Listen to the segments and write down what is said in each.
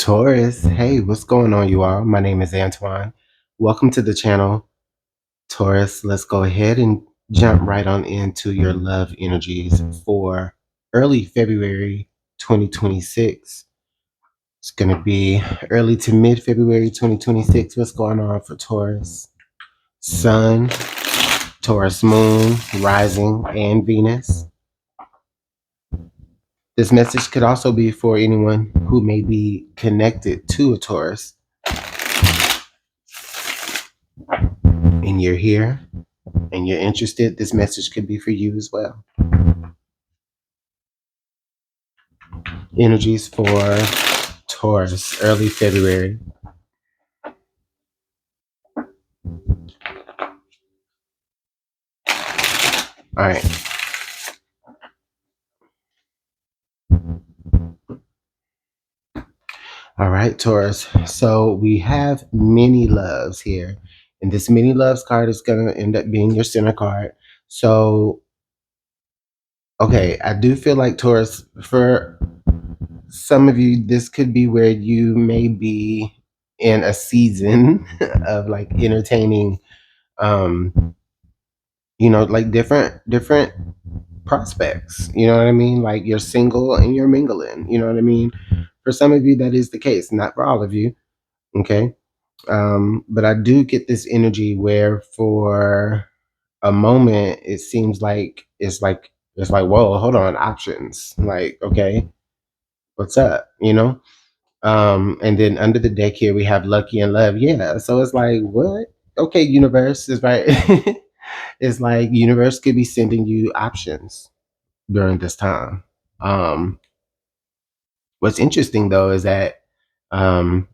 Taurus, hey, what's going on, you all? My name is Antoine. Welcome to the channel. Taurus, let's go ahead and jump right on into your love energies for early February 2026. It's going to be early to mid February 2026. What's going on for Taurus? Sun, Taurus moon, rising, and Venus. This message could also be for anyone who may be connected to a Taurus and you're here and you're interested, this message could be for you as well. Energies for Taurus, early February. All right. All right, Taurus. So we have many loves here. And this many loves card is going to end up being your center card. So, okay, I do feel like Taurus, for some of you, this could be where you may be in a season of like entertaining like different prospects. You know what I mean? Like you're single and you're mingling. You know what I mean? For some of you, that is the case. Not for all of you. Okay. But I do get this energy where for a moment it seems like it's like whoa, hold on, options. Like, okay, what's up? And then under the deck here we have lucky and love. Yeah. So it's like, what? Okay, universe is right. It's like universe could be sending you options during this time. Um, what's interesting though is that um,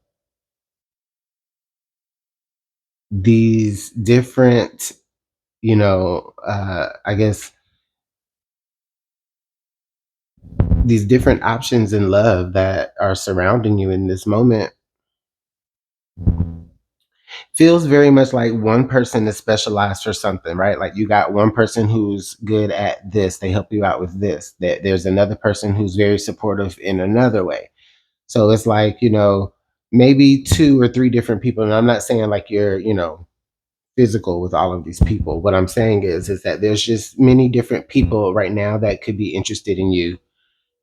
these different, I guess these different options in love that are surrounding you in this moment feels very much like one person is specialized for something, right? Like you got one person who's good at this, they help you out with this. That there's another person who's very supportive in another way. So it's like, maybe two or three different people. And I'm not saying like you're, physical with all of these people. What I'm saying is that there's just many different people right now that could be interested in you.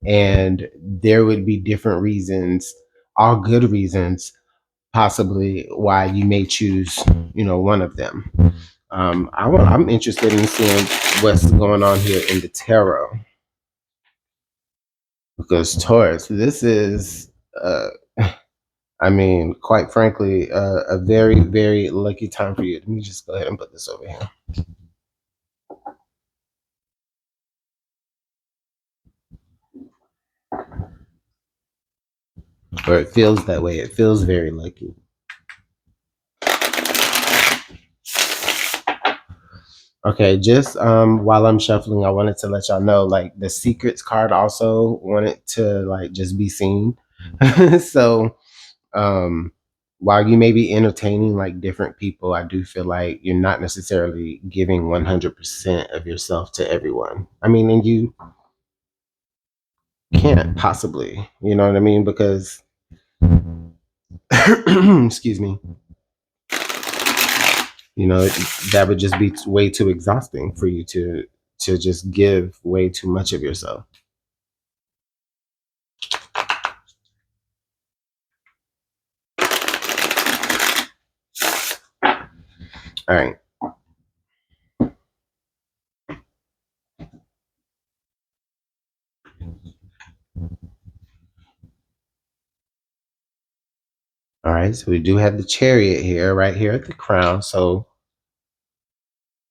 And there would be different reasons, all good reasons, possibly why you may choose, one of them. I'm interested in seeing what's going on here in the tarot because Taurus, this is I mean, quite frankly, a very, very lucky time for you. Let me just go ahead and put this over here. Or it feels that way. It feels very lucky. Okay, just while I'm shuffling, I wanted to let y'all know, like the secrets card also wanted to like just be seen. So while you may be entertaining like different people, I do feel like you're not necessarily giving 100% of yourself to everyone. I mean, and you can't possibly, you know what I mean? Because excuse me, that would just be way too exhausting for you to just give way too much of yourself. All right. All right, so we do have the chariot here, right here at the crown. So,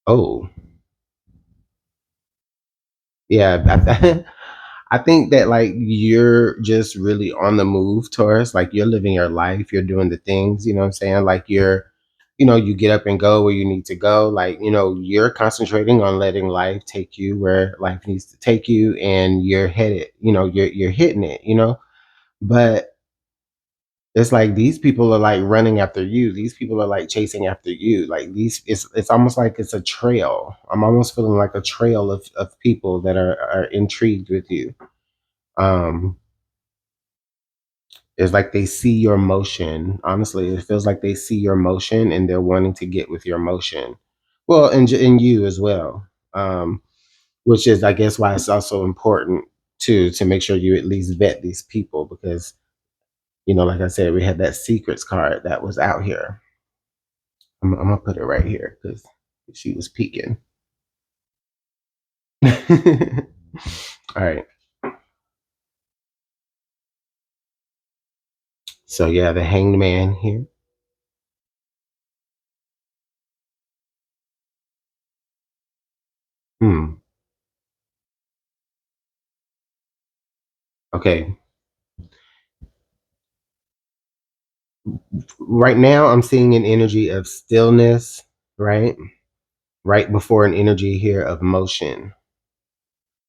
oh, yeah, I think that like you're just really on the move, Taurus. Like you're living your life, you're doing the things, you know what I'm saying? Like you get up and go where you need to go. Like, you're concentrating on letting life take you where life needs to take you and you're headed, you're hitting it, But it's like these people are like running after you. These people are like chasing after you. Like it's almost like it's a trail. I'm almost feeling like a trail of people that are intrigued with you. Um, It's like they see your motion. Honestly, it feels like they see your motion and they're wanting to get with your motion. Well, and in you as well, which is, I guess, why it's also important to make sure you at least vet these people because like I said, we had that secrets card that was out here. I'm gonna put it right here because she was peeking. All right. So yeah, the Hanged Man here. Hmm. Okay. Right now, I'm seeing an energy of stillness. Right. Right before an energy here of motion.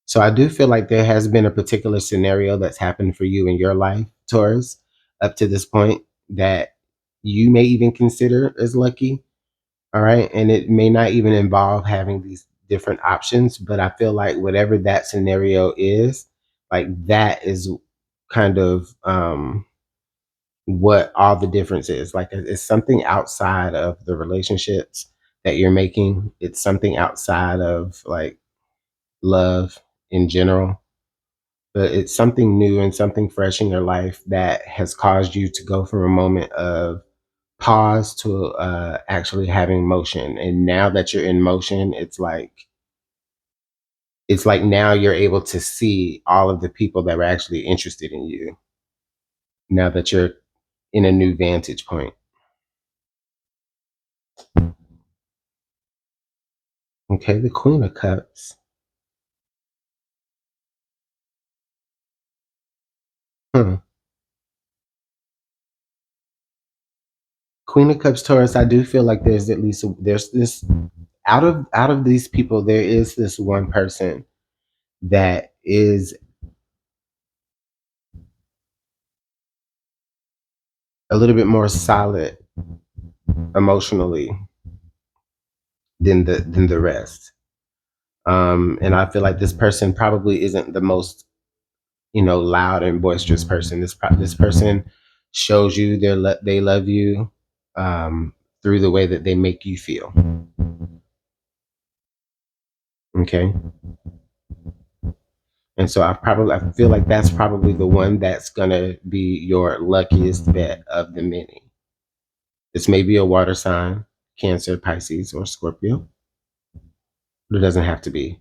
So I do feel like there has been a particular scenario that's happened for you in your life, Taurus, up to this point that you may even consider as lucky. All right. And it may not even involve having these different options, but I feel like whatever that scenario is, like that is kind of what all the difference is. Like it's something outside of the relationships that you're making. It's something outside of like love in general, but it's something new and something fresh in your life that has caused you to go from a moment of pause to actually having motion. And now that you're in motion, it's like now you're able to see all of the people that were actually interested in you. Now that you're in a new vantage point. Okay, the Queen of Cups. Hmm. Queen of Cups, Taurus. I do feel like there's this out of these people, there is this one person that is a little bit more solid emotionally than the rest. And I feel like this person probably isn't the most loud and boisterous person. This person shows you they love you through the way that they make you feel. Okay, and so I feel like that's probably the one that's gonna be your luckiest bet of the many. This may be a water sign, Cancer, Pisces, or Scorpio, but it doesn't have to be.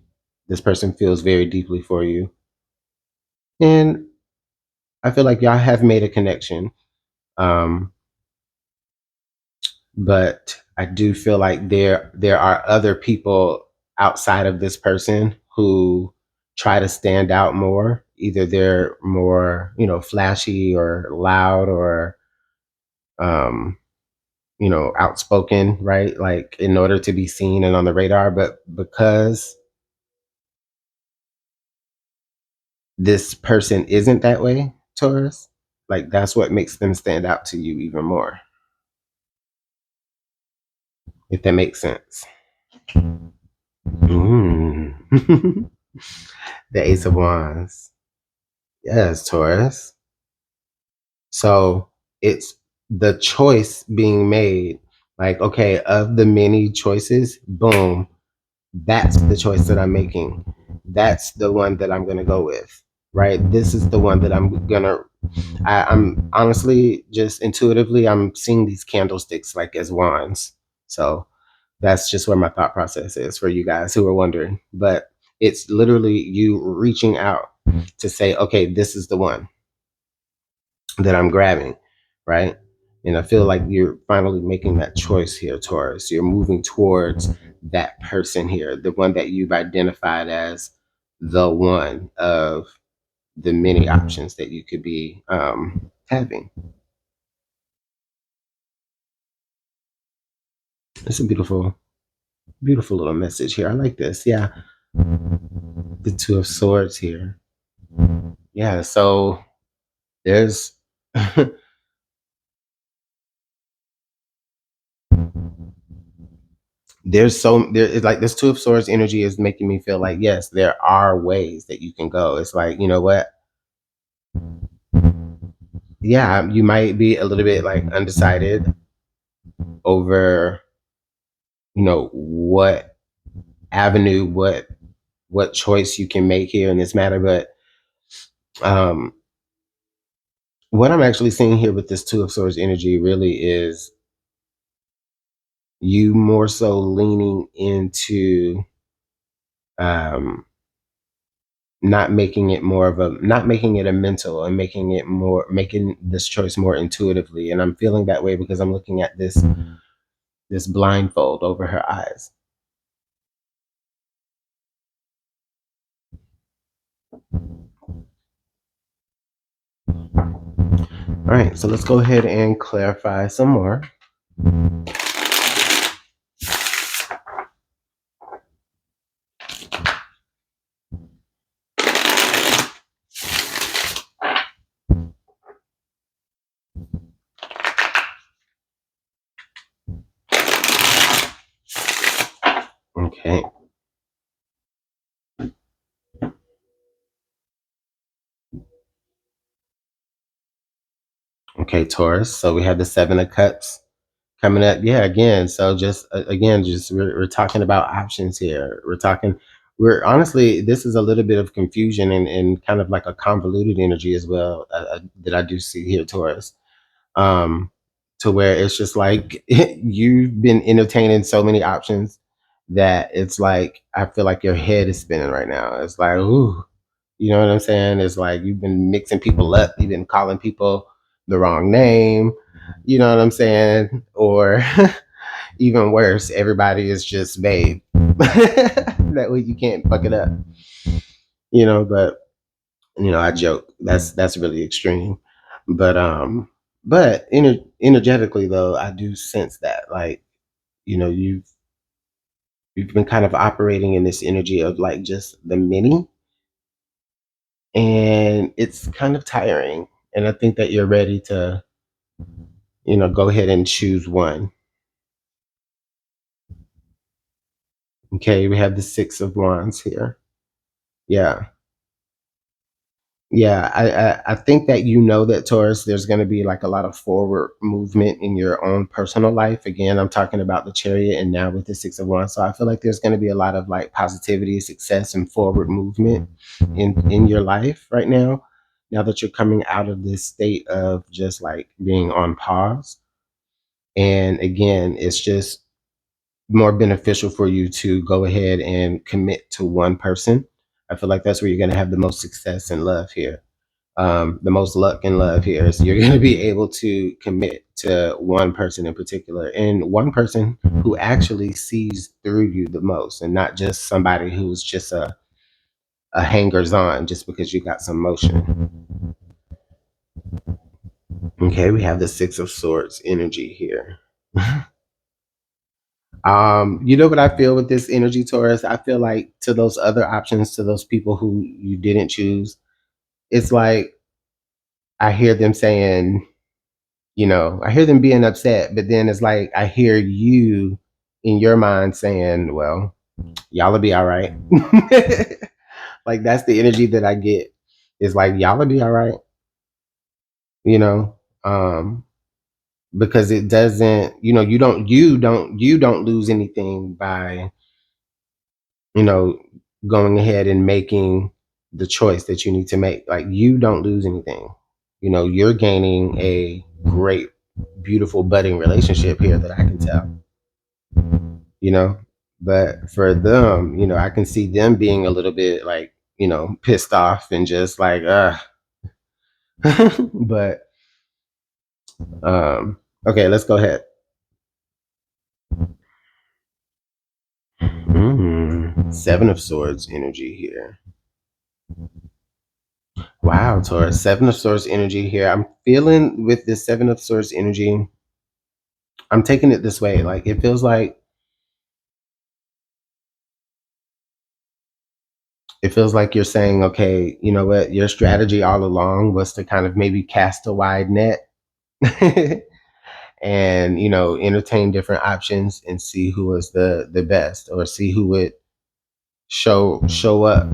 This person feels very deeply for you, and I feel like y'all have made a connection. Um, but I do feel like there are other people outside of this person who try to stand out more. Either they're more, flashy or loud or um, outspoken, right? Like in order to be seen and on the radar, but because this person isn't that way, Taurus, like that's what makes them stand out to you even more, if that makes sense. Mm. The Ace of Wands. Yes, Taurus. So it's the choice being made. Like, okay, of the many choices, boom, that's the choice that I'm making. That's the one that I'm gonna go with. Right. This is the one that I'm honestly just intuitively I'm seeing these candlesticks like as wands. So that's just where my thought process is for you guys who are wondering. But it's literally you reaching out to say, okay, this is the one that I'm grabbing, right? And I feel like you're finally making that choice here, Taurus. You're moving towards that person here, the one that you've identified as the one of the many options that you could be having. It's a beautiful, beautiful little message here. I like this. Yeah. The Two of Swords here. Yeah. So there's there is like this Two of Swords energy is making me feel like yes, there are ways that you can go. It's like, you know what? yeah, you might be a little bit like undecided over, what avenue, what choice you can make here in this matter. But um, what I'm actually seeing here with this Two of Swords energy really is you more so leaning into um, not making it a mental, and making this choice more intuitively. And I'm feeling that way because I'm looking at this blindfold over her eyes. All right, so let's go ahead and clarify some more. Okay. Okay, Taurus. So we have the Seven of Cups coming up. Yeah, again. So just again, just we're talking about options here. We're honestly, this is a little bit of confusion and kind of like a convoluted energy as well, that I do see here, Taurus. Um, to where it's just like you've been entertaining so many options that it's like I feel like your head is spinning right now. It's like, ooh, you know what I'm saying? It's like you've been mixing people up. You've been calling people the wrong name. You know what I'm saying? Or even worse, everybody is just babe. That way you can't fuck it up. But I joke. That's really extreme. But energetically though, I do sense that like, you've been kind of operating in this energy of like just the many, and it's kind of tiring. And I think that you're ready to, go ahead and choose one. Okay, we have the Six of Wands here. Yeah. Yeah, I think that that, Taurus, there's going to be like a lot of forward movement in your own personal life. Again, I'm talking about the Chariot, and now with the Six of Wands, so I feel like there's going to be a lot of like positivity, success, and forward movement in your life right now. Now that you're coming out of this state of just like being on pause, and again, it's just more beneficial for you to go ahead and commit to one person. I feel like that's where you're going to have the most success and love here. The most luck and love here is you're going to be able to commit to one person in particular, and one person who actually sees through you the most, and not just somebody who's just a hangers on just because you got some motion. Okay, we have the Six of Swords energy here. You know what I feel with this energy, Taurus? I feel like to those other options, to those people who you didn't choose, it's like I hear them saying, I hear them being upset, but then it's like I hear you in your mind saying, well, y'all will be all right. Like that's the energy that I get. It's like y'all will be all right, you know. Because it doesn't, you don't lose anything by, you know, going ahead and making the choice that you need to make. Like you don't lose anything. You're gaining a great, beautiful, budding relationship here that I can tell. You know, but for them, I can see them being a little bit like, pissed off and just like, but okay, let's go ahead. Seven of Swords energy here. Wow, Taurus. Seven of Swords energy here. I'm feeling with this Seven of Swords energy, I'm taking it this way. Like it feels like you're saying, okay, you know what, your strategy all along was to kind of maybe cast a wide net and, entertain different options and see who was the best, or see who would show up,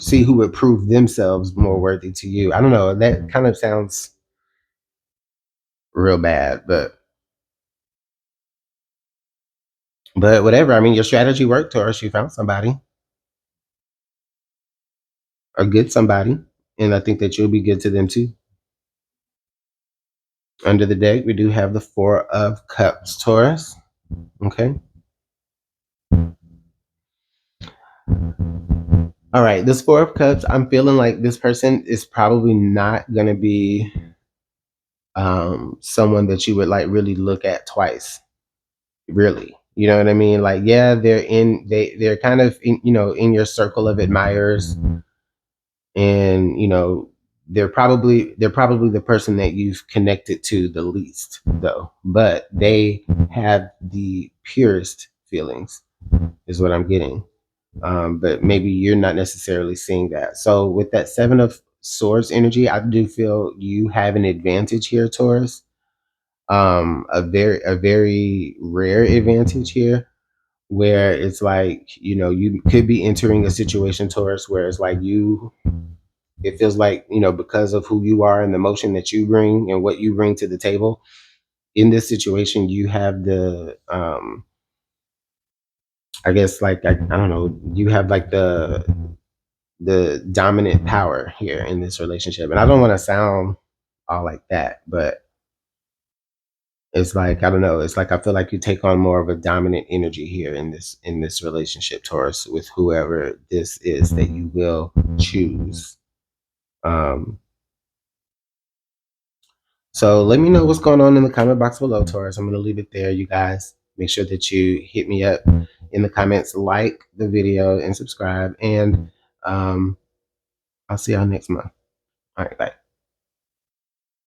see who would prove themselves more worthy to you. I don't know. That kind of sounds real bad. But whatever. I mean, your strategy worked, Taurus. You found somebody, a good somebody, and I think that you'll be good to them too. Under the deck, we do have the Four of Cups, Taurus. Okay. All right. This Four of Cups, I'm feeling like this person is probably not going to be someone that you would like really look at twice. Really. You know what I mean? Like, yeah, they're kind of in, in your circle of admirers, and they're probably the person that you've connected to the least, though. But they have the purest feelings, is what I'm getting. But maybe you're not necessarily seeing that. So with that Seven of Swords energy, I do feel you have an advantage here, Taurus. A very rare advantage here, where it's like, you could be entering a situation, Taurus, where it's like it feels like, because of who you are and the emotion that you bring and what you bring to the table in this situation, you have the I guess, like, I don't know, you have like the dominant power here in this relationship. And I don't want to sound all like that, but it's like, I don't know, it's like I feel like you take on more of a dominant energy here in this relationship, Taurus, with whoever this is that you will choose. Um so let me know what's going on in the comment box below, Taurus. I'm going to leave it there, you guys. Make sure that you hit me up in the comments, like the video, and subscribe. And I'll see y'all next month. All right, bye.